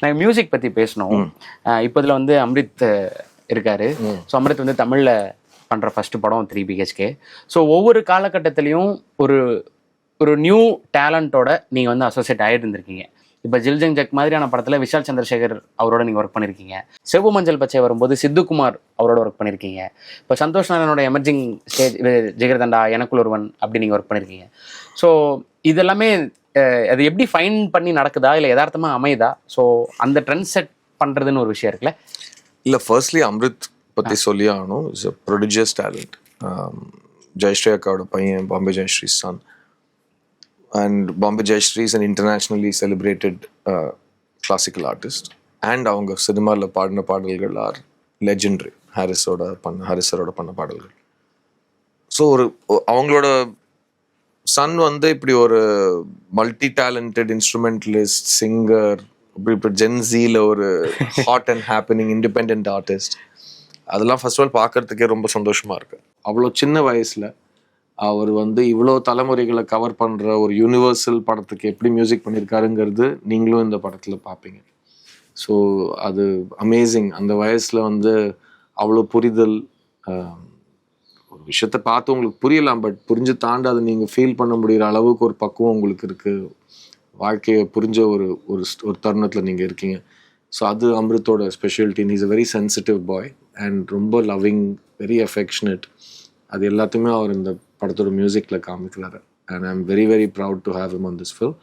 நாங்கள் மியூசிக் பற்றி பேசணும். இப்போ இதில் வந்து அம்ரித் இருக்காரு. ஸோ அம்ரித் வந்து தமிழில் பண்ணுற ஃபஸ்ட்டு படம் 3 BHK. ஸோ ஒவ்வொரு காலகட்டத்திலையும் ஒரு ஒரு நியூ டேலண்ட்டோட நீங்கள் வந்து அசோசியேட் ஆகிட்டு இருந்திருக்கீங்க. இப்போ ஜில்ஜங் ஜக் மாதிரியான படத்தில் விஷால் சந்திரசேகர் அவரோட நீங்கள் ஒர்க் பண்ணியிருக்கீங்க. செவ்வு மஞ்சள் பச்சை வரும்போது சித்துக்குமார் அவரோட ஒர்க் பண்ணியிருக்கீங்க. இப்போ சந்தோஷ் நாராயணோட எமர்ஜிங் ஸ்டேஜ் ஜிகர்தண்டா எனக்குள் ஒருவன் அப்படி நீங்கள் ஒர்க் பண்ணியிருக்கீங்க. ஸோ இதெல்லாமே அது எப்படி ஃபைன் பண்ணி நடக்குதா இல்லை யதார்த்தமாக அமையுதா? ஸோ அந்த ட்ரெண்ட் செட் பண்ணுறதுன்னு ஒரு விஷயம் இருக்குல்ல. இல்லை, ஃபர்ஸ்ட்லி அம்ரித் பற்றி சொல்லி ஆகணும். Is a prodigious talent. Jayashree அக்காவோட பையன், Bombay Jayashree son. And Bombay Jayashree is an internationally celebrated classical artist. And அவங்க சினிமாவில் பாடின பாடல்கள் ஆர் லெஜெண்டரி. ஹாரிஸரோட பண்ண பாடல்கள். ஸோ அவங்களோட சன் வந்து இப்படி ஒரு மல்டி டேலண்டட் இன்ஸ்ட்ருமெண்டலிஸ்ட், சிங்கர், இப்போ ஜென்சியில் ஒரு hot and happening independent artist. அதெல்லாம் ஃபர்ஸ்ட் ஆஃப் ஆல் பார்க்கறதுக்கே ரொம்ப சந்தோஷமாக இருக்கு. அவ்வளோ சின்ன வயசில் அவர் வந்து இவ்வளோ தலைமுறைகளை கவர் பண்ணுற ஒரு யூனிவர்சல் படத்துக்கு எப்படி மியூசிக் பண்ணியிருக்காருங்கிறது நீங்களும் இந்த படத்தில் பார்ப்பீங்க. ஸோ அது அமேசிங். அந்த வயசில் வந்து அவ்வளோ புரிதல், ஒரு விஷயத்தை பார்த்து உங்களுக்கு புரியலாம், பட் புரிஞ்சு தாண்டி அதை நீங்கள் ஃபீல் பண்ண முடிகிற அளவுக்கு ஒரு பக்குவம் உங்களுக்கு இருக்குது. வாழ்க்கையை புரிஞ்ச ஒரு தருணத்தில் நீங்கள் இருக்கீங்க. ஸோ அது அம்ரித்தோட speciality. Is a very sensitive boy and ரொம்ப லவ்விங், வெரி அஃபெக்ஷனேட். அது எல்லாத்தையுமே அவர் இந்த படத்தோட மியூசிக்கில் காமிக்கிறாரு. And I am very very proud to have him on this film.